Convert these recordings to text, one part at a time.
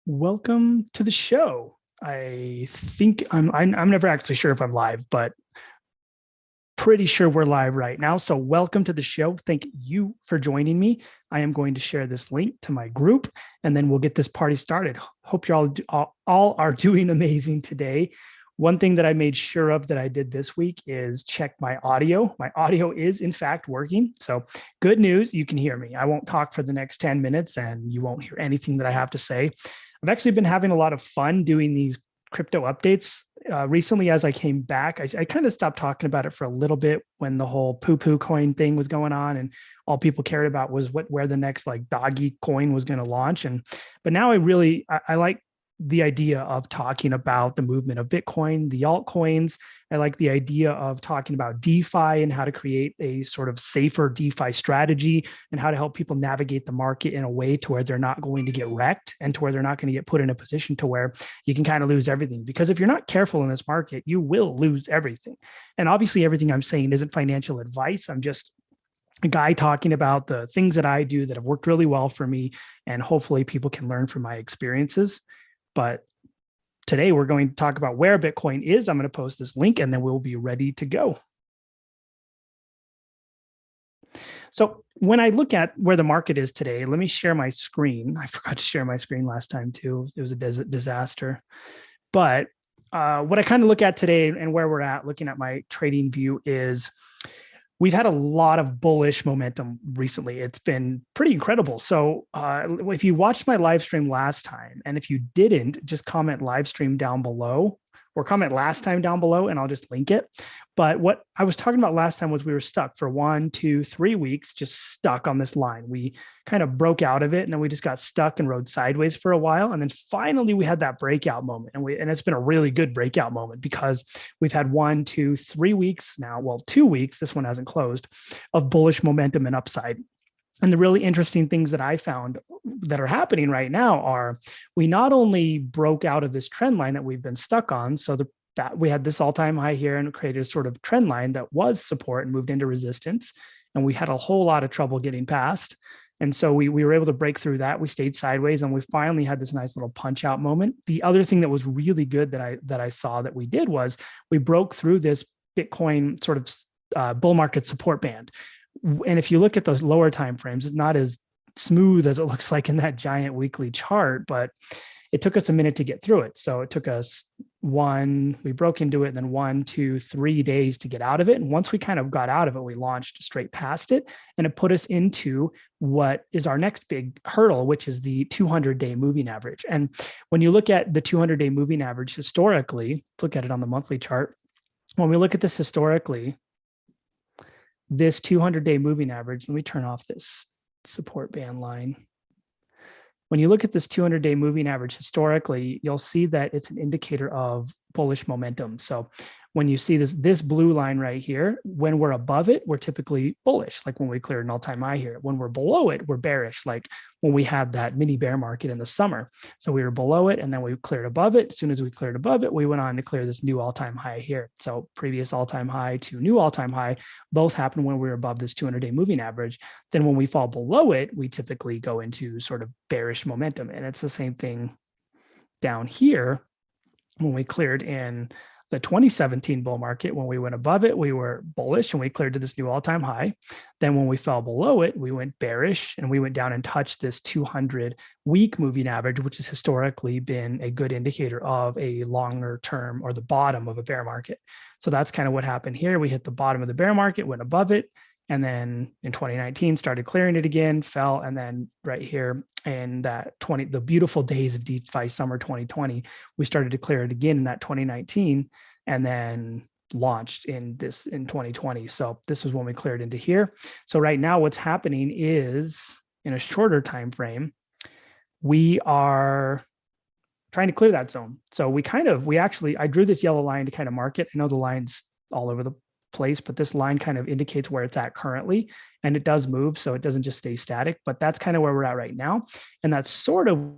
Welcome to the show. I think I'm never actually sure if I'm live, but pretty sure we're live right now. So welcome to the show. Thank you for joining me. I am going to share this link to my group, and then we'll get this party started. Hope you all are doing amazing today. One thing that I made sure of that I did this week is check my audio. My audio is in fact working. So good news, you can hear me. I won't talk for the next 10 minutes and you won't hear anything that I have to say. I've actually been having a lot of fun doing these crypto updates. Recently, as I came back, I kind of stopped talking about it for a little bit when the whole poo-poo coin thing was going on, and all people cared about was where the next like doggy coin was going to launch. But now I like the idea of talking about the movement of Bitcoin, the altcoins. I like the idea of talking about DeFi and how to create a sort of safer DeFi strategy and how to help people navigate the market in a way to where they're not going to get wrecked and to where they're not going to get put in a position to where you can kind of lose everything. Because if you're not careful in this market, you will lose everything. And obviously everything I'm saying isn't financial advice. I'm just a guy talking about the things that I do that have worked really well for me, and hopefully people can learn from my experiences. But today we're going to talk about where Bitcoin is. I'm going to post this link and then we'll be ready to go. So when I look at where the market is today, let me share my screen. I forgot to share my screen last time too. It was a disaster. But what I kind of look at today and where we're at, looking at my trading view, is we've had a lot of bullish momentum recently. It's been pretty incredible. So if you watched my live stream last time, and if you didn't, just comment live stream down below or comment last time down below and I'll just link it. But what I was talking about last time was we were stuck for 1, 2, 3 weeks, just stuck on this line. We kind of broke out of it and then we just got stuck and rode sideways for a while. And then finally we had that breakout moment, and it's been a really good breakout moment because we've had 1, 2, 3 weeks now. Well, 2 weeks, this one hasn't closed, of bullish momentum and upside. And the really interesting things that I found that are happening right now are we not only broke out of this trend line that we've been stuck on. So that we had this all-time high here and created a sort of trend line that was support and moved into resistance. And we had a whole lot of trouble getting past. And so we were able to break through that. We stayed sideways and we finally had this nice little punch out moment. The other thing that was really good that I saw that we did was we broke through this Bitcoin sort of bull market support band. And if you look at those lower time frames, it's not as smooth as it looks like in that giant weekly chart, but it took us a minute to get through it. So it took us we broke into it, and then 1, 2, 3 days to get out of it. And once we kind of got out of it, we launched straight past it, and it put us into what is our next big hurdle, which is the 200-day moving average. And when you look at the 200-day moving average historically, let's look at it on the monthly chart. When we look at this historically, this 200-day moving average, let me turn off this support band line. When you look at this 200-day moving average historically, you'll see that it's an indicator of bullish momentum. So when you see this blue line right here, when we're above it, we're typically bullish, like when we cleared an all-time high here. When we're below it, we're bearish, like when we had that mini bear market in the summer. So we were below it and then we cleared above it. As soon as we cleared above it, we went on to clear this new all-time high here. So previous all-time high to new all-time high, both happened when we were above this 200-day moving average. Then when we fall below it, we typically go into sort of bearish momentum. And it's the same thing down here when we cleared in the 2017 bull market. When we went above it, we were bullish and we cleared to this new all-time high. Then when we fell below it, we went bearish and we went down and touched this 200-week moving average, which has historically been a good indicator of a longer term or the bottom of a bear market. So that's kind of what happened here. We hit the bottom of the bear market, went above it, and then in 2019 started clearing it again, fell, and then right here in the beautiful days of DeFi summer 2020, we started to clear it again in that 2019, and then launched in 2020. So this was when we cleared into here. So right now what's happening is in a shorter time frame, we are trying to clear that zone. So I drew this yellow line to kind of mark it. I know the line's all over the place, but this line kind of indicates where it's at currently, and it does move, so it doesn't just stay static, but that's kind of where we're at right now. And that's sort of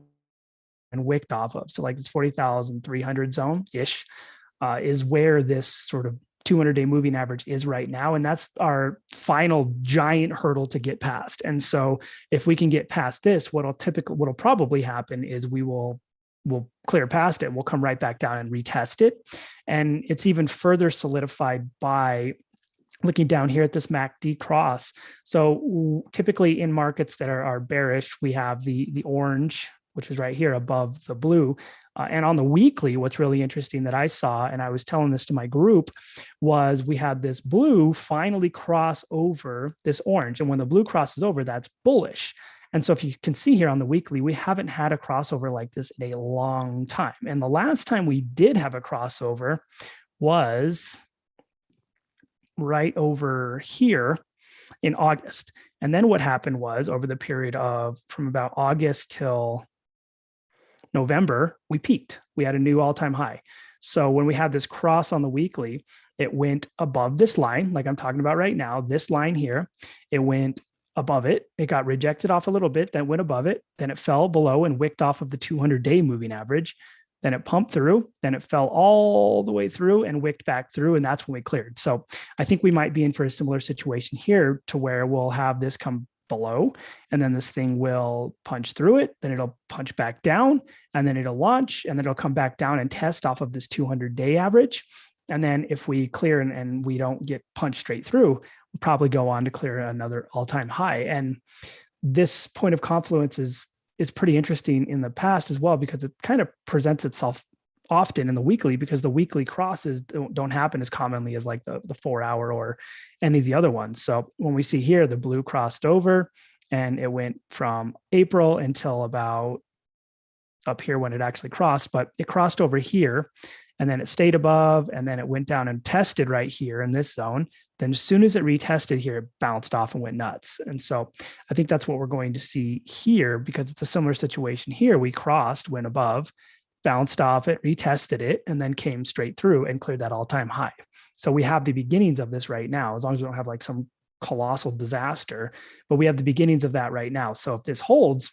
and wicked off of. So like this 40,300 zone ish is where this sort of 200-day moving average is right now. And that's our final giant hurdle to get past. And so if we can get past this, what'll probably happen is we will we'll clear past it and we'll come right back down and retest it. And it's even further solidified by looking down here at this MACD cross. So typically in markets that are bearish, we have the orange, which is right here above the blue. And on the weekly, what's really interesting that I saw, and I was telling this to my group, was we had this blue finally cross over this orange. And when the blue crosses over, that's bullish. And so if you can see here on the weekly, we haven't had a crossover like this in a long time. And the last time we did have a crossover was right over here in August. And then what happened was over the period of from about August till November, we peaked. We had a new all-time high. So when we had this cross on the weekly, it went above this line, like I'm talking about right now, this line here, it went above it. It got rejected off a little bit, then went above it, then it fell below and wicked off of the 200-day moving average. Then it pumped through, then it fell all the way through and wicked back through, and that's when we cleared. So I think we might be in for a similar situation here to where we'll have this come below, and then this thing will punch through it, then it'll punch back down, and then it'll launch, and then it'll come back down and test off of this 200-day average. And then if we clear and we don't get punched straight through, we'll probably go on to clear another all-time high. And this point of confluence is pretty interesting in the past as well, because it kind of presents itself often in the weekly, because the weekly crosses don't happen as commonly as like the 4 hour or any of the other ones. So when we see here, the blue crossed over and it went from April until about up here when it actually crossed, but it crossed over here and then it stayed above, and then it went down and tested right here in this zone. Then as soon as it retested here, it bounced off and went nuts. And so I think that's what we're going to see here, because it's a similar situation here. We crossed, went above, bounced off it, retested it, and then came straight through and cleared that all-time high. So we have the beginnings of this right now, as long as we don't have like some colossal disaster, but we have the beginnings of that right now. So if this holds,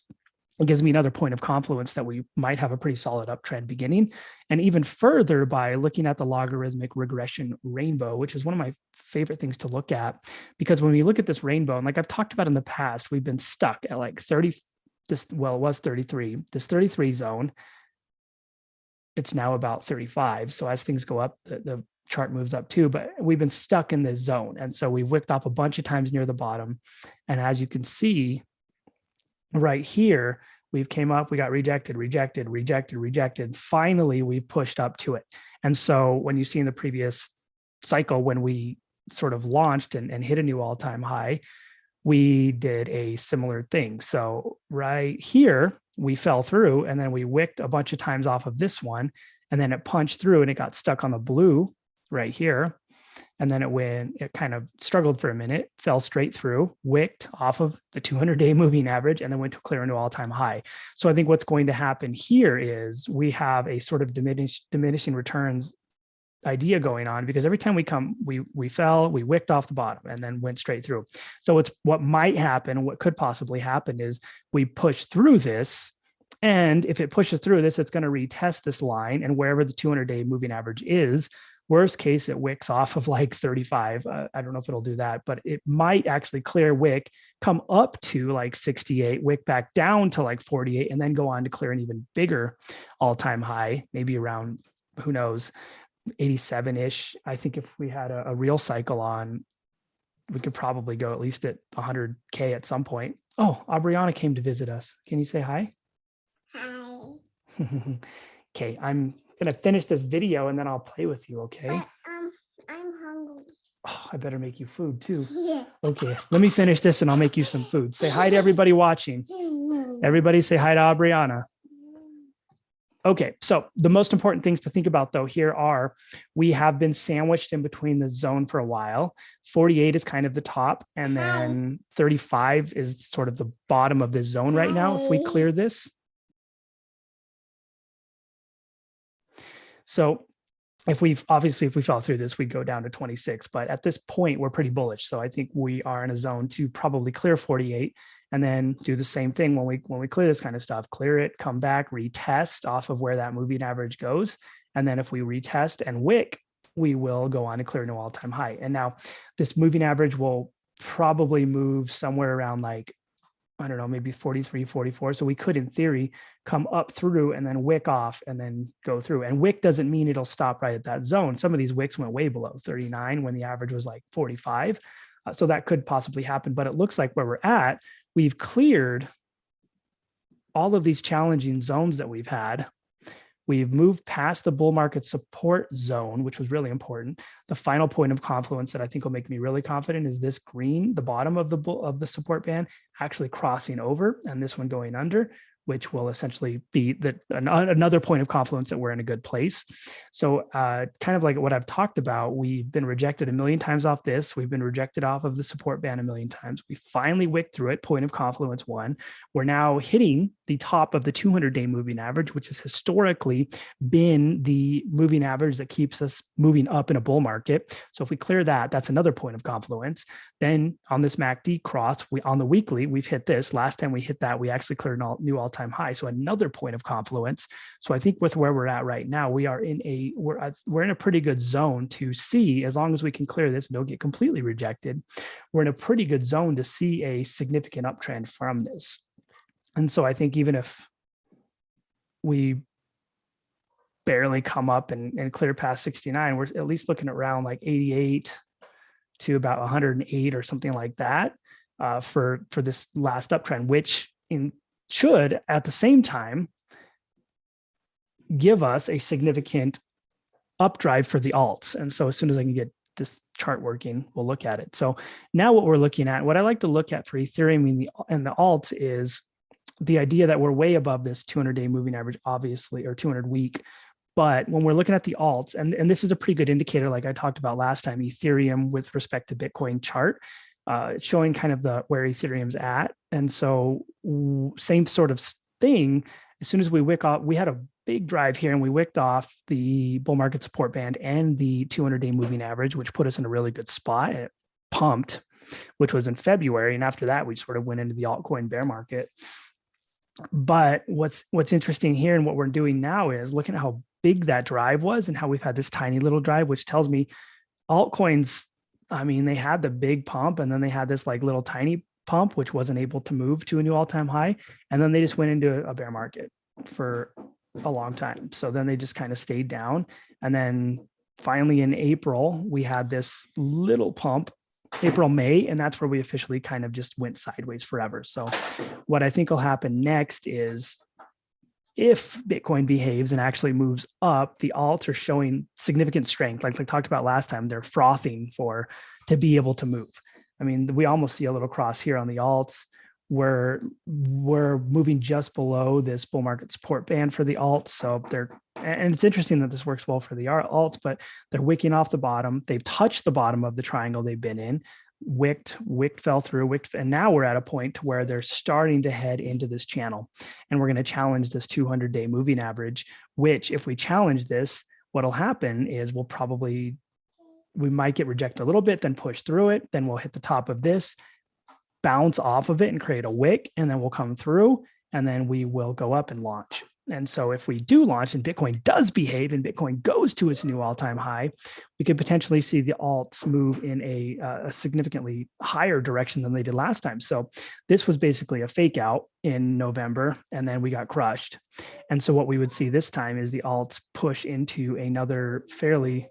it gives me another point of confluence that we might have a pretty solid uptrend beginning. And even further by looking at the logarithmic regression rainbow, which is one of my favorite things to look at, because when we look at this rainbow, and like I've talked about in the past, we've been stuck at like 30, it was 33, this 33 zone. It's now about 35. So as things go up, the chart moves up too, but we've been stuck in this zone. And so we've wicked off a bunch of times near the bottom. And as you can see, right here, we've came up, we got rejected. Finally, we pushed up to it. And so when you see in the previous cycle, when we sort of launched and hit a new all-time high, we did a similar thing. So right here, we fell through and then we wicked a bunch of times off of this one, and then it punched through and it got stuck on the blue right here. And then it kind of struggled for a minute, fell straight through, wicked off of the 200-day moving average, and then went to clear into all-time high. So I think what's going to happen here is we have a sort of diminishing returns idea going on, because every time we come, we fell, we wicked off the bottom and then went straight through. So it's what might happen, what could possibly happen is we push through this. And if it pushes through this, it's going to retest this line, and wherever the 200-day moving average is, worst case, it wicks off of like 35. I don't know if it'll do that, but it might actually clear wick, come up to like 68, wick back down to like 48, and then go on to clear an even bigger all-time high, maybe around, who knows, 87-ish. I think if we had a real cycle on, we could probably go at least at 100K at some point. Oh, Aubriana came to visit us. Can you say hi? Hi. Okay, I'm gonna finish this video and then I'll play with you, okay? I'm hungry. Oh, I better make you food too. Yeah. Okay, let me finish this and I'll make you some food. Say hi to everybody watching. Everybody say hi to Aubriana. Okay, so the most important things to think about though here are, we have been sandwiched in between the zone for a while. 48 is kind of the top, and then 35 is sort of the bottom of this zone right now if we clear this. So if we fell through this, we'd go down to 26, but at this point we're pretty bullish. So I think we are in a zone to probably clear 48 and then do the same thing when we clear this kind of stuff, clear it, come back, retest off of where that moving average goes. And then if we retest and wick, we will go on to clear a new all-time high. And now this moving average will probably move somewhere around like I don't know, maybe 43, 44. So we could, in theory, come up through and then wick off and then go through. And wick doesn't mean it'll stop right at that zone. Some of these wicks went way below 39 when the average was like 45. So that could possibly happen. But it looks like where we're at, we've cleared all of these challenging zones that we've had. We've moved past the bull market support zone, which was really important. The final point of confluence that I think will make me really confident is this green, the bottom of the support band, actually crossing over, and this one going under, which will essentially be another point of confluence that we're in a good place. So kind of like what I've talked about, we've been rejected a million times off this. We've been rejected off of the support band a million times. We finally wicked through it, point of confluence 1. We're now hitting the top of the 200-day moving average, which has historically been the moving average that keeps us moving up in a bull market. So if we clear that, that's another point of confluence. Then on this MACD cross, on the weekly, we've hit this. Last time we hit that, we actually cleared a new all-time high. So another point of confluence. So I think with where we're at right now, we're in a pretty good zone to see, as long as we can clear this, don't get completely rejected. We're in a pretty good zone to see a significant uptrend from this. And so I think even if we barely come up and clear past 69, we're at least looking around like 88 to about 108 or something like that for this last uptrend, which should at the same time give us a significant updrive for the alts. And so as soon as I can get this chart working, we'll look at it. So now what we're looking at, what I like to look at for Ethereum and the alts is the idea that we're way above this 200-day moving average, obviously, or 200-week. But when we're looking at the alts, and this is a pretty good indicator, like I talked about last time, Ethereum with respect to Bitcoin chart, showing kind of where Ethereum's at. And so same sort of thing, as soon as we wick off, we had a big drive here and we wicked off the bull market support band and the 200-day moving average, which put us in a really good spot. It pumped, which was in February. And after that, we sort of went into the altcoin bear market. But what's interesting here and what we're doing now is looking at how big that drive was and how we've had this tiny little drive, which tells me altcoins, I mean, they had the big pump and then they had this like little tiny pump, which wasn't able to move to a new all-time high. And then they just went into a bear market for a long time. So then they just kind of stayed down. And then finally in April, we had this little pump, April, May, and that's where we officially kind of just went sideways forever. So what I think will happen next is if Bitcoin behaves and actually moves up, the alts are showing significant strength. Like I talked about last time, they're frothing to be able to move. I mean, we almost see a little cross here on the alts. We're moving just below this bull market support band for the alts. So and it's interesting that this works well for the alts, but they're wicking off the bottom. They've touched the bottom of the triangle they've been in, wicked, fell through, and now we're at a point to where they're starting to head into this channel. And we're going to challenge this 200-day moving average, which if we challenge this, what'll happen is we might get rejected a little bit, then push through it. Then we'll hit the top of this, bounce off of it and create a wick, and then we'll come through and then we will go up and launch. And so if we do launch and Bitcoin does behave and Bitcoin goes to its new all-time high, we could potentially see the alts move in a significantly higher direction than they did last time. So this was basically a fake out in November, and then we got crushed. And so what we would see this time is the alts push into another fairly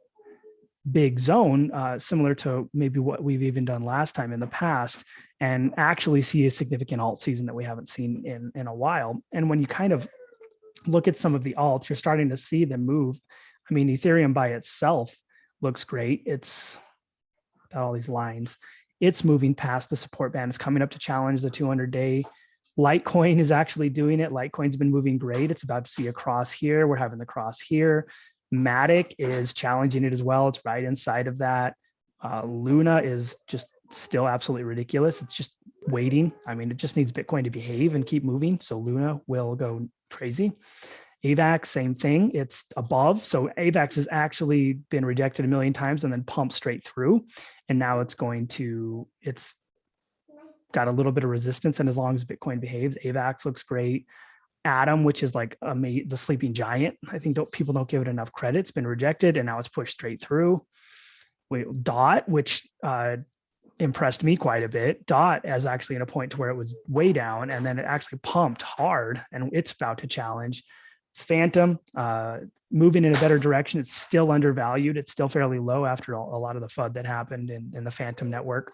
big zone, similar to maybe what we've even done last time in the past, and actually see a significant alt season that we haven't seen in a while. And when you kind of look at some of the alts, you're starting to see them move. I mean, Ethereum by itself looks great. It's got all these lines. It's moving past the support band. It's coming up to challenge the 200-day. Litecoin is actually doing it. Litecoin's been moving great. It's about to see a cross here. We're having the cross here. Matic is challenging it as well. It's right inside of that. Luna is just still absolutely ridiculous. It's just waiting. I mean, it just needs Bitcoin to behave and keep moving. So Luna will go crazy. AVAX, same thing. It's above. So AVAX has actually been rejected a million times and then pumped straight through. And now it's got a little bit of resistance. And as long as Bitcoin behaves, AVAX looks great. Atom, which is like the sleeping giant. I think people don't give it enough credit. It's been rejected and now it's pushed straight through. DOT, which impressed me quite a bit. Dot as actually in a point to where it was way down, and then it actually pumped hard, and it's about to challenge. Phantom moving in a better direction. It's still undervalued. It's still fairly low after a lot of the FUD that happened in the Phantom network.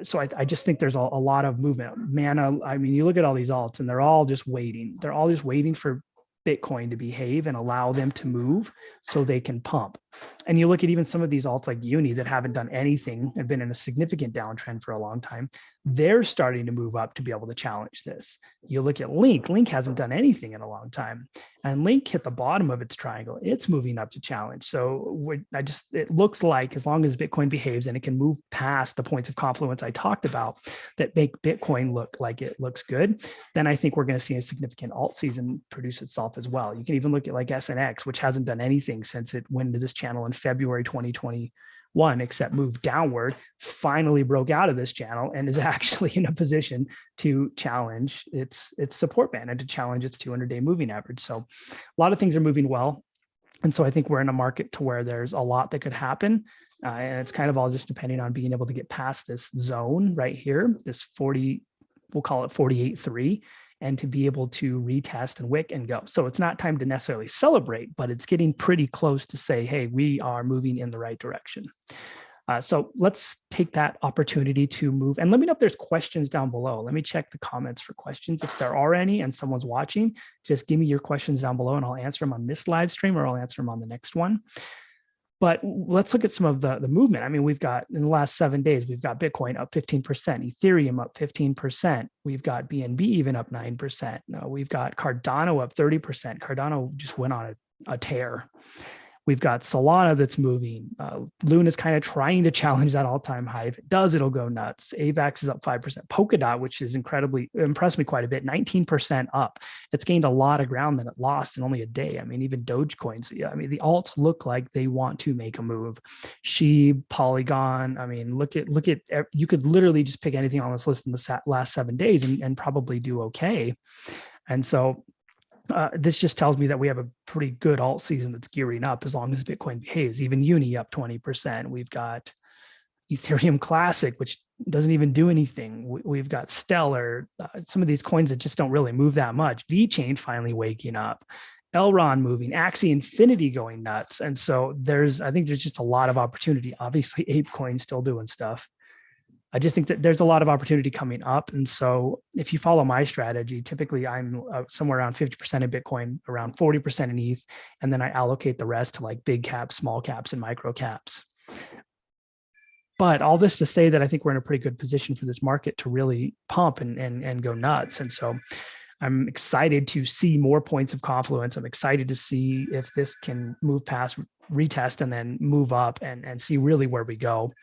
So I just think there's a lot of movement. Mana, I mean, you look at all these alts and they're all just waiting. They're all just waiting for Bitcoin to behave and allow them to move so they can pump. And you look at even some of these alts like Uni that haven't done anything and been in a significant downtrend for a long time. They're starting to move up to be able to challenge this. You look at Link. Link hasn't done anything in a long time. And Link hit the bottom of its triangle. It's moving up to challenge. So it looks like as long as Bitcoin behaves and it can move past the points of confluence I talked about that make Bitcoin look like it looks good, then I think we're going to see a significant alt season produce itself as well. You can even look at like SNX, which hasn't done anything since it went into this channel in February 2021, except move downward, finally broke out of this channel and is actually in a position to challenge its support band and to challenge its 200-day moving average. So a lot of things are moving well. And so I think we're in a market to where there's a lot that could happen. And it's kind of all just depending on being able to get past this zone right here, this 40, we'll call it 48.3, and to be able to retest and wick and go. So it's not time to necessarily celebrate, but it's getting pretty close to say, hey, we are moving in the right direction. So let's take that opportunity to move. And let me know if there's questions down below. Let me check the comments for questions. If there are any and someone's watching, just give me your questions down below and I'll answer them on this live stream or I'll answer them on the next one. But let's look at some of the movement. I mean, we've got in the last 7 days, we've got Bitcoin up 15%, Ethereum up 15%. We've got BNB even up 9%. We've got Cardano up 30%. Cardano just went on a tear. We've got Solana that's moving. Luna's kind of trying to challenge that all-time high. If it does, it'll go nuts. AVAX is up 5%. Polkadot, which is incredibly impressed me quite a bit, 19% up. It's gained a lot of ground that it lost in only a day. I mean, even Dogecoins. Yeah, I mean, the alts look like they want to make a move. Sheeb, Polygon. I mean, look at. You could literally just pick anything on this list in the last 7 days and probably do okay. And so. This just tells me that we have a pretty good alt season that's gearing up as long as Bitcoin behaves. Even Uni up 20%. We've got Ethereum Classic, which doesn't even do anything. We've got Stellar, some of these coins that just don't really move that much. VeChain finally waking up. Elrond moving, Axie Infinity going nuts. And so I think there's just a lot of opportunity. Obviously, ApeCoin still doing stuff. I just think that there's a lot of opportunity coming up. And so if you follow my strategy, typically I'm somewhere around 50% in Bitcoin, around 40% in ETH, and then I allocate the rest to like big caps, small caps, and micro caps. But all this to say that I think we're in a pretty good position for this market to really pump and go nuts. And so I'm excited to see more points of confluence. I'm excited to see if this can move past retest and then move up and see really where we go.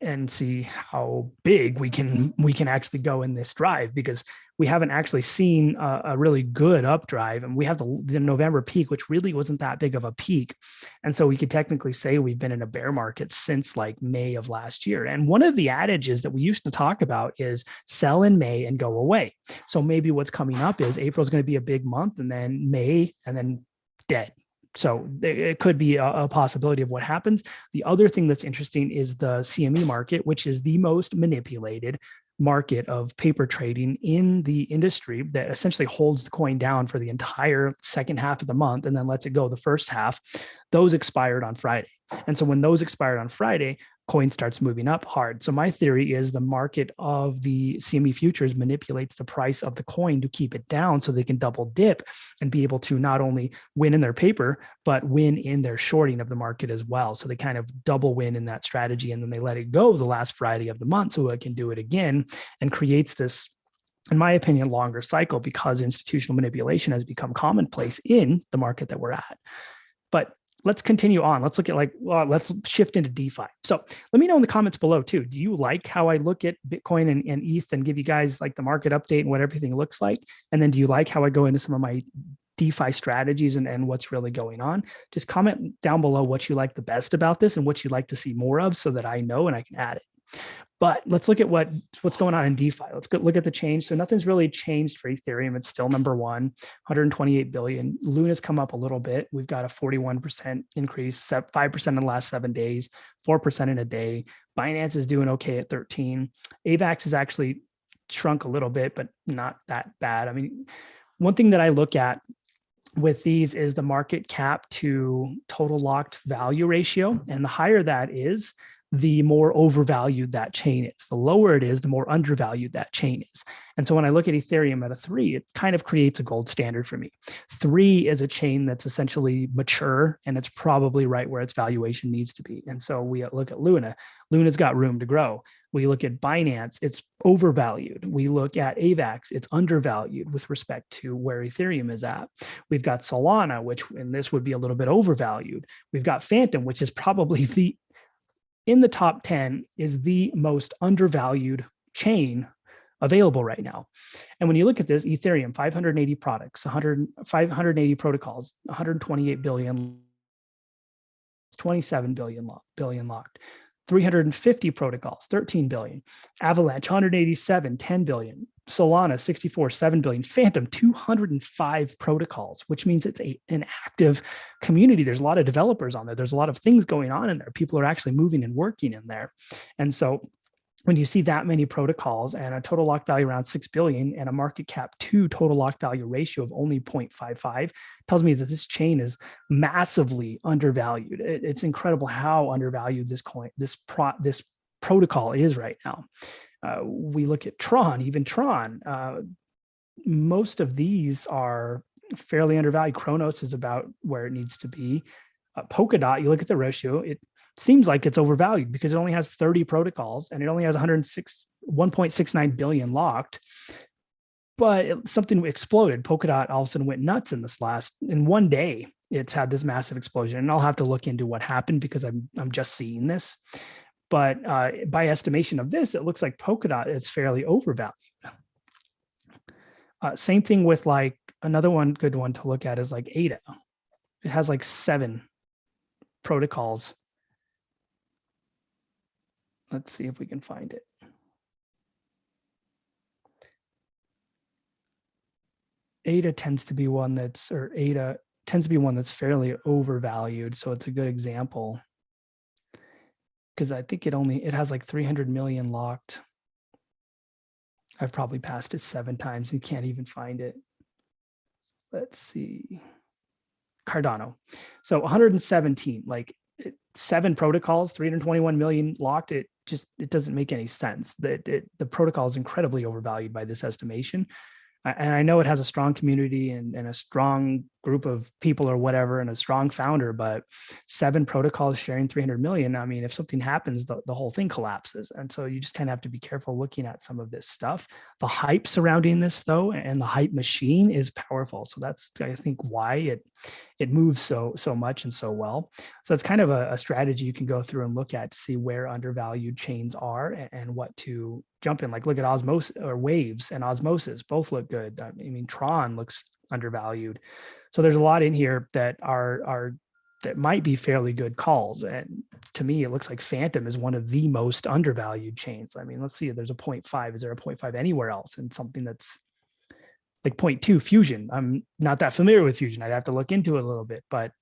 And see how big we can actually go in this drive, because we haven't actually seen a really good up drive, and we have the November peak, which really wasn't that big of a peak. And so we could technically say we've been in a bear market since like May of last year. And one of the adages that we used to talk about is sell in May and go away. So maybe what's coming up is April's going to be a big month, and then May, and then dead. So it could be a possibility of what happens. The other thing that's interesting is the CME market, which is the most manipulated market of paper trading in the industry, that essentially holds the coin down for the entire second half of the month and then lets it go the first half. Those expired on Friday. And so when those expired on Friday, coin starts moving up hard. So my theory is the market of the CME futures manipulates the price of the coin to keep it down so they can double dip and be able to not only win in their paper, but win in their shorting of the market as well. So they kind of double win in that strategy, and then they let it go the last Friday of the month so it can do it again, and creates this, in my opinion, longer cycle, because institutional manipulation has become commonplace in the market that we're at. But let's continue on. Let's look at let's shift into DeFi. So let me know in the comments below too. Do you like how I look at Bitcoin and ETH and give you guys like the market update and what everything looks like? And then do you like how I go into some of my DeFi strategies and what's really going on? Just comment down below what you like the best about this and what you'd like to see more of so that I know and I can add it. But let's look at what's going on in DeFi. Let's look at the change. So nothing's really changed for Ethereum. It's still number one, 128 billion. Luna's come up a little bit. We've got a 41% increase, 5% in the last 7 days, 4% in a day. Binance is doing okay at 13. AVAX has actually shrunk a little bit, but not that bad. I mean, one thing that I look at with these is the market cap to total locked value ratio. And the higher that is, the more overvalued that chain is. The lower it is, the more undervalued that chain is. And so when I look at Ethereum at a 3, it kind of creates a gold standard for me. 3 is a chain that's essentially mature, and it's probably right where its valuation needs to be. And so we look at Luna. Luna's got room to grow. We look at Binance, it's overvalued. We look at AVAX, it's undervalued with respect to where Ethereum is at. We've got Solana, which in this would be a little bit overvalued. We've got Phantom, which is probably in the top 10 is the most undervalued chain available right now. And when you look at this, Ethereum, 580 products, 580 protocols, 128 billion, 27 billion locked, 350 protocols, 13 billion, Avalanche, 187, 10 billion, Solana, 64, 7 billion, Phantom, 205 protocols, which means it's an active community. There's a lot of developers on there. There's a lot of things going on in there. People are actually moving and working in there. And so when you see that many protocols and a total locked value around 6 billion and a market cap to total locked value ratio of only 0.55, tells me that this chain is massively undervalued. It's incredible how undervalued this protocol is right now. We look at Tron, even Tron, most of these are fairly undervalued. Chronos is about where it needs to be. Polkadot, you look at the ratio, it seems like it's overvalued because it only has 30 protocols and it only has 1.69 billion locked. But something exploded. Polkadot all of a sudden went nuts in one day. It's had this massive explosion, and I'll have to look into what happened because I'm just seeing this. But by estimation of this, it looks like Polkadot is fairly overvalued. Same thing with like another good one to look at is like ADA. It has like 7 protocols. Let's see if we can find it. ADA tends to be one that's fairly overvalued. So it's a good example. Because I think it has like 300 million locked. I've probably passed it 7 times and can't even find it. Let's see. Cardano. So 117, like 7 protocols, 321 million locked. It doesn't make any sense. The protocol is incredibly overvalued by this estimation. And I know it has a strong community and a strong group of people or whatever, and a strong founder, but 7 protocols sharing 300 million. I mean, if something happens, the whole thing collapses. And so you just kind of have to be careful looking at some of this stuff. The hype surrounding this though, and the hype machine is powerful. So that's, I think, why it moves so much and so well. So it's kind of a strategy you can go through and look at to see where undervalued chains are and what to jump in. Like look at Osmosis or Waves and Osmosis, both look good. I mean, Tron looks undervalued. So there's a lot in here that that might be fairly good calls. And to me, it looks like Phantom is one of the most undervalued chains. I mean, let's see, there's a 0.5. Is there a 0.5 anywhere else? And something that's like 0.2 Fusion. I'm not that familiar with Fusion. I'd have to look into it a little bit, but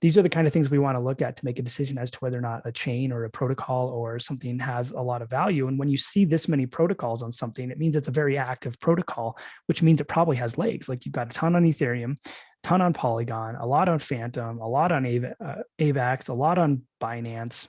these are the kind of things we want to look at to make a decision as to whether or not a chain or a protocol or something has a lot of value. And when you see this many protocols on something, it means it's a very active protocol, which means it probably has legs. Like you've got a ton on Ethereum, ton on Polygon, a lot on Phantom, a lot on AVAX, a lot on Binance.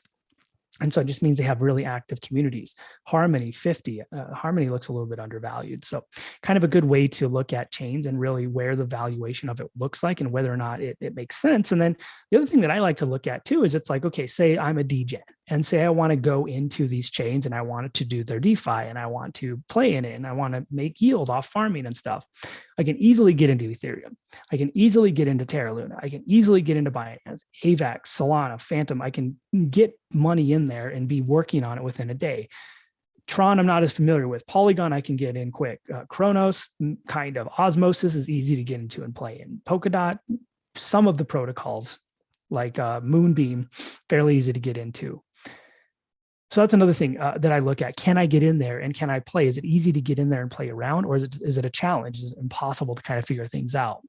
And so it just means they have really active communities. Harmony 50, Harmony looks a little bit undervalued. So kind of a good way to look at chains and really where the valuation of it looks like and whether or not it makes sense. And then the other thing that I like to look at too is it's like, okay, say I'm a DGen and say I want to go into these chains and I want to do their DeFi and I want to play in it and I want to make yield off farming and stuff. I can easily get into Ethereum. I can easily get into Terra Luna. I can easily get into Binance, AVAX, Solana, Phantom. I can get money in there and be working on it within a day. Tron, I'm not as familiar with. Polygon, I can get in quick. Chronos, kind of. Osmosis is easy to get into and play in. Polkadot, some of the protocols like Moonbeam, fairly easy to get into. So that's another thing that I look at. Can I get in there and can I play? Is it easy to get in there and play around, or is it a challenge? Is it impossible to kind of figure things out?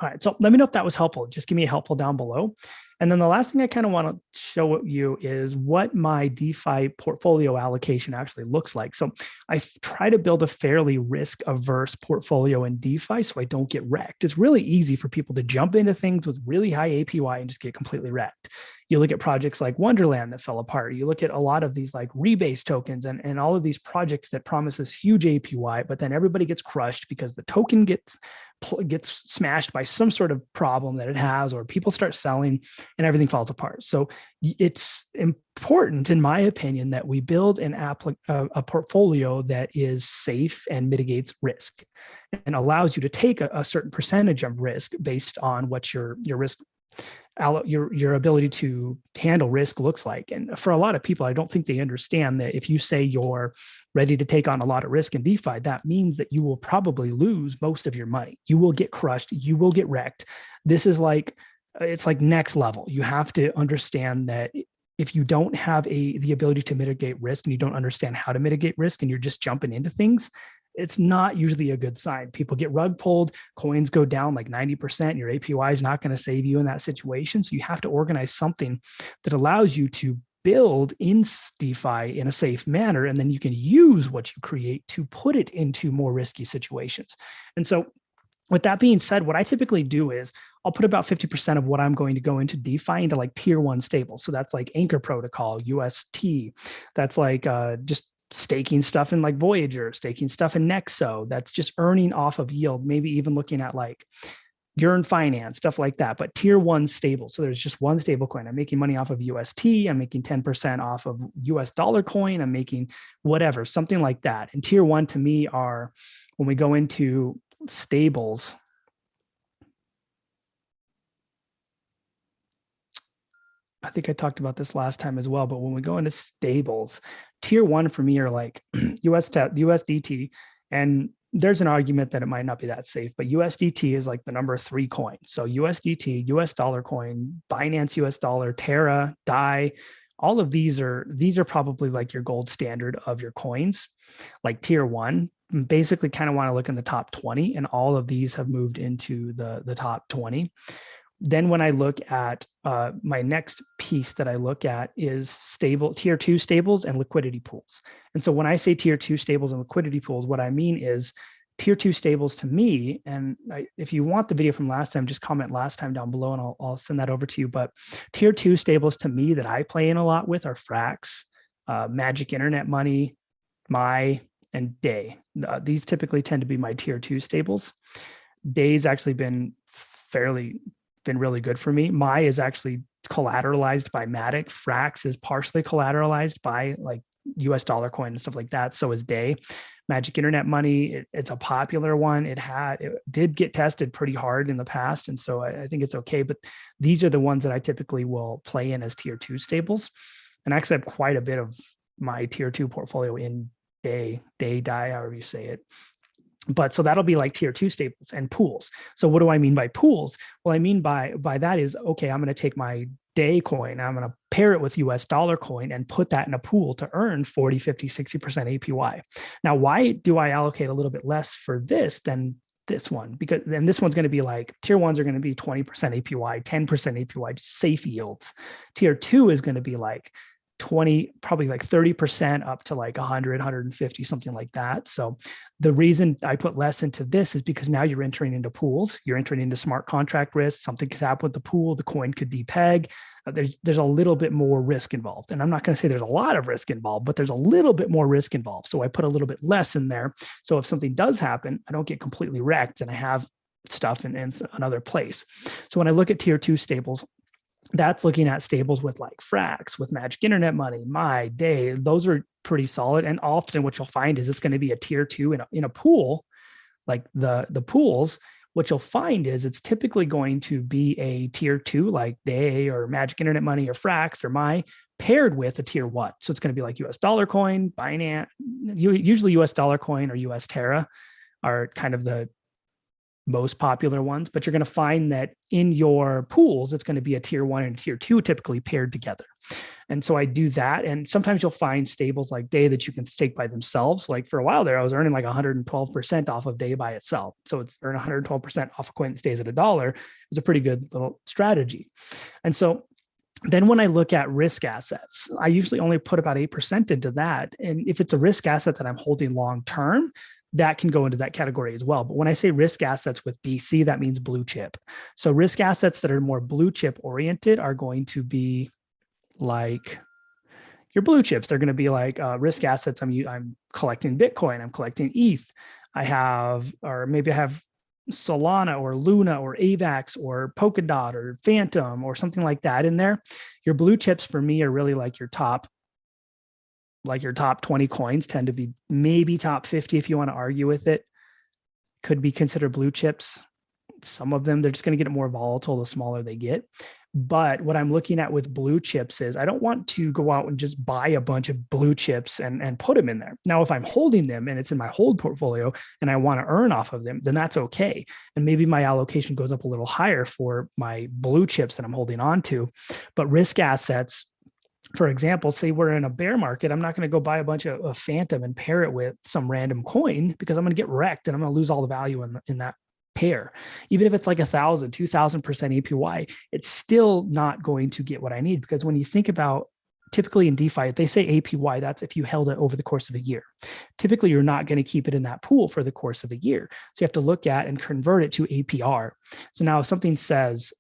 All right, so let me know if that was helpful. Just give me a helpful down below. And then the last thing I kind of want to show you is what my DeFi portfolio allocation actually looks like. So I try to build a fairly risk-averse portfolio in DeFi so I don't get wrecked. It's really easy for people to jump into things with really high APY and just get completely wrecked. You look at projects like Wonderland that fell apart. You look at a lot of these like rebase tokens and all of these projects that promise this huge APY, but then everybody gets crushed because the token gets smashed by some sort of problem that it has, or people start selling and everything falls apart. So it's important, in my opinion, that we build a portfolio that is safe and mitigates risk and allows you to take a certain percentage of risk based on what your risk, your ability to handle risk looks like. And for a lot of people, I don't think they understand that if you say you're ready to take on a lot of risk in DeFi, that means that you will probably lose most of your money. You will get crushed. You will get wrecked. This is like, it's like next level. You have to understand that if you don't have the ability to mitigate risk and you don't understand how to mitigate risk and you're just jumping into things, it's not usually a good sign. People get rug pulled, coins go down like 90%. Your APY is not going to save you in that situation. So you have to organize something that allows you to build in DeFi in a safe manner, and then you can use what you create to put it into more risky situations. And so with that being said, what I typically do is I'll put about 50% of what I'm going to go into DeFi into like tier 1 stables. So that's like Anchor Protocol, UST. That's like just staking stuff in like Voyager, staking stuff in Nexo. That's just earning off of yield, maybe even looking at like Yearn Finance, stuff like that, but tier 1 stable. So there's just one stable coin. I'm making money off of UST. I'm making 10% off of US dollar coin. I'm making whatever, something like that. And tier 1 to me are when we go into stables. I think I talked about this last time as well, but when we go into stables, tier 1 for me are like USDT, and there's an argument that it might not be that safe, but USDT is like the number 3 coin. So USDT, US dollar coin, Binance US dollar, Terra, DAI, all of these are probably like your gold standard of your coins, like tier 1. Basically kind of want to look in the top 20, and all of these have moved into the top 20. Then when I look at my next piece that I look at is tier 2 stables and liquidity pools. And so when I say tier 2 stables and liquidity pools, what I mean is tier 2 stables to me, and if you want the video from last time, just comment last time down below and I'll send that over to you. But tier 2 stables to me that I play in a lot with are Frax, Magic Internet Money, Mai, and Day. These typically tend to be my tier 2 stables. Day's actually been really good for me. Mai is actually collateralized by Matic. Frax is partially collateralized by like US dollar coin and stuff like that. So is Day. Magic Internet Money, it's a popular one. It did get tested pretty hard in the past. And so I think it's okay. But these are the ones that I typically will play in as tier 2 stables. And I actually have quite a bit of my tier 2 portfolio in Day, however you say it. But so that'll be like tier 2 staples and pools. So what do I mean by pools? Well, I mean by that is, okay, I'm going to take my Day coin, I'm going to pair it with US dollar coin and put that in a pool to earn 40, 50, 60% APY. Now, why do I allocate a little bit less for this than this one? Because then this one's going to be like, tier 1s are going to be 20% APY, 10% APY, safe yields. Tier 2 is going to be like 20, probably like 30% up to like 100, 150, something like that. So the reason I put less into this is because now you're entering into pools, you're entering into smart contract risk. Something could happen with the pool, the coin could depeg. There's a little bit more risk involved. And I'm not going to say there's a lot of risk involved, but there's a little bit more risk involved. So I put a little bit less in there. So if something does happen, I don't get completely wrecked and I have stuff in another place. So when I look at tier 2 stables, that's looking at stables with like Frax, with Magic Internet Money, Mai, Day. Those are pretty solid. And often what you'll find is it's going to be a tier 2 in a pool, like the pools. What you'll find is it's typically going to be a tier 2 like Day or Magic Internet Money or Frax or Mai paired with a tier 1. So it's going to be like US dollar coin, Binance, usually US dollar coin or US Terra are kind of the most popular ones, but you're going to find that in your pools, it's going to be a tier 1 and tier 2 typically paired together. And so I do that. And sometimes you'll find stables like Day that you can stake by themselves. Like for a while there, I was earning like 112% off of Day by itself. So it's earning 112% off a coin that stays at $1. It was a pretty good little strategy. And so then when I look at risk assets, I usually only put about 8% into that. And if it's a risk asset that I'm holding long-term, that can go into that category as well. But when I say risk assets with BC, that means blue chip. So risk assets that are more blue chip oriented are going to be like your blue chips. They're going to be like risk assets. I'm collecting Bitcoin. I'm collecting ETH. Maybe I have Solana or Luna or AVAX or Polkadot or Phantom or something like that in there. Your blue chips for me are really like your top 20 coins tend to be maybe top 50 if you want to argue with it. Could be considered blue chips. Some of them, they're just going to get more volatile the smaller they get. But what I'm looking at with blue chips is I don't want to go out and just buy a bunch of blue chips and put them in there. Now, if I'm holding them and it's in my hold portfolio and I want to earn off of them, then that's okay. And maybe my allocation goes up a little higher for my blue chips that I'm holding on to. But risk assets, for example, say we're in a bear market, I'm not going to go buy a bunch of Phantom and pair it with some random coin because I'm going to get wrecked and I'm going to lose all the value in that pair. Even if it's like 1,000, 2,000% APY, it's still not going to get what I need, because when you think about typically in DeFi, they say APY, that's if you held it over the course of a year. Typically, you're not going to keep it in that pool for the course of a year. So you have to look at and convert it to APR. So now if something says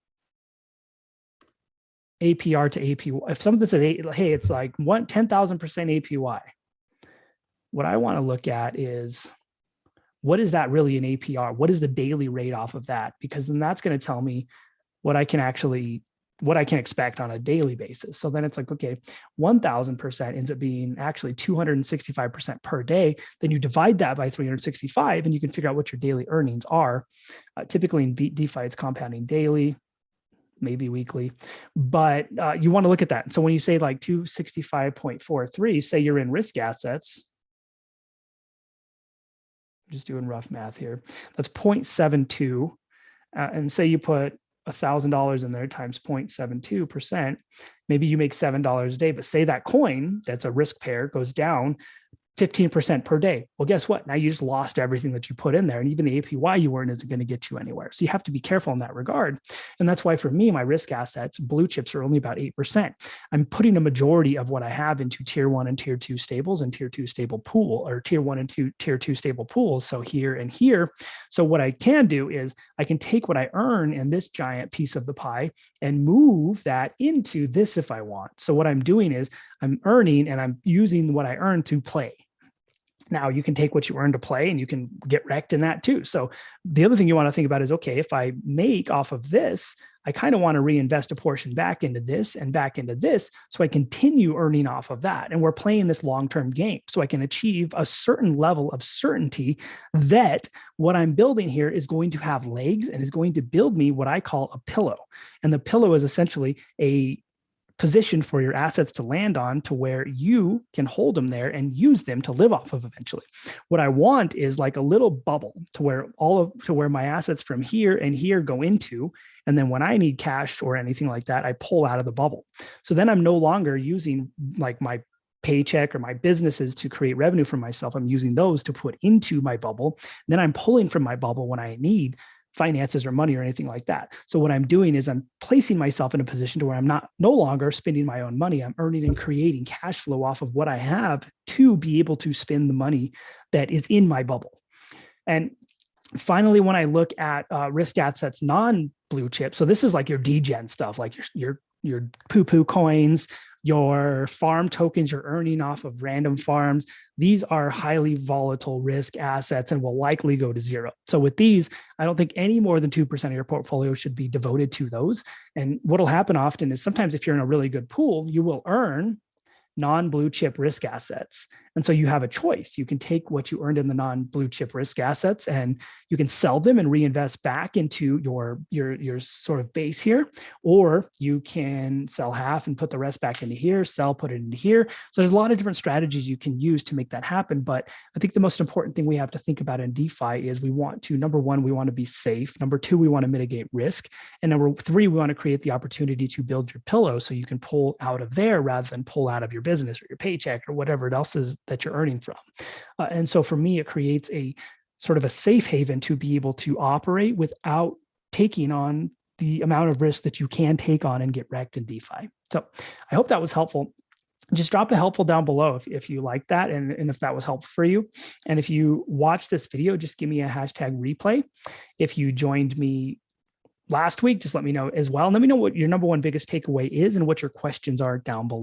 APR to APY, if something says, hey, it's like 10,000% APY, what I want to look at is, what is that really in APR? What is the daily rate off of that? Because then that's going to tell me what I can expect on a daily basis. So then it's like, okay, 1,000% ends up being actually 265% per day. Then you divide that by 365 and you can figure out what your daily earnings are. Typically in DeFi, it's compounding daily, maybe weekly, but you want to look at that. So when you say like 265.43, say you're in risk assets, just doing rough math here, that's 0.72. And say you put $1,000 in there times 0.72%, maybe you make $7 a day, but say that coin that's a risk pair goes down 15% per day. Well, guess what? Now you just lost everything that you put in there. And even the APY you earn isn't going to get you anywhere. So you have to be careful in that regard. And that's why for me, my risk assets, blue chips, are only about 8%. I'm putting a majority of what I have into tier 1 and tier 2 stables and tier 2 stable pool, or tier 1 and tier 2 stable pools. So here and here. So what I can do is I can take what I earn in this giant piece of the pie and move that into this if I want. So what I'm doing is I'm earning and I'm using what I earn to play. Now you can take what you earn to play and you can get wrecked in that too. So the other thing you want to think about is, okay, if I make off of this, I kind of want to reinvest a portion back into this and back into this so I continue earning off of that. And we're playing this long-term game so I can achieve a certain level of certainty that what I'm building here is going to have legs and is going to build me what I call a pillow. And the pillow is essentially a position for your assets to land on to where you can hold them there and use them to live off of eventually. What I want is like a little bubble to where my assets from here and here go into. And then when I need cash or anything like that, I pull out of the bubble. So then I'm no longer using like my paycheck or my businesses to create revenue for myself. I'm using those to put into my bubble. Then I'm pulling from my bubble when I need finances or money or anything like that. So what I'm doing is I'm placing myself in a position to where I'm no longer spending my own money. I'm earning and creating cash flow off of what I have to be able to spend the money that is in my bubble. And finally, when I look at risk assets, non-blue chip, so this is like your degen stuff, like your poo-poo coins, your farm tokens you're earning off of random farms. These are highly volatile risk assets and will likely go to zero. So with these, I don't think any more than 2% of your portfolio should be devoted to those. And what'll happen often is sometimes if you're in a really good pool, you will earn non-blue chip risk assets. And so you have a choice. You can take what you earned in the non-blue chip risk assets and you can sell them and reinvest back into your sort of base here, or you can sell half and put the rest back into here, sell, put it into here. So there's a lot of different strategies you can use to make that happen. But I think the most important thing we have to think about in DeFi is we want to, number one, we want to be safe. Number two, we want to mitigate risk. And number three, we want to create the opportunity to build your pillow so you can pull out of there rather than pull out of your business or your paycheck or whatever else is that you're earning from. And so for me, it creates a sort of a safe haven to be able to operate without taking on the amount of risk that you can take on and get wrecked in DeFi. So I hope that was helpful. Just drop a helpful down below if you like that and if that was helpful for you. And if you watch this video, just give me a hashtag replay. If you joined me last week, just let me know as well. And let me know what your number one biggest takeaway is and what your questions are down below.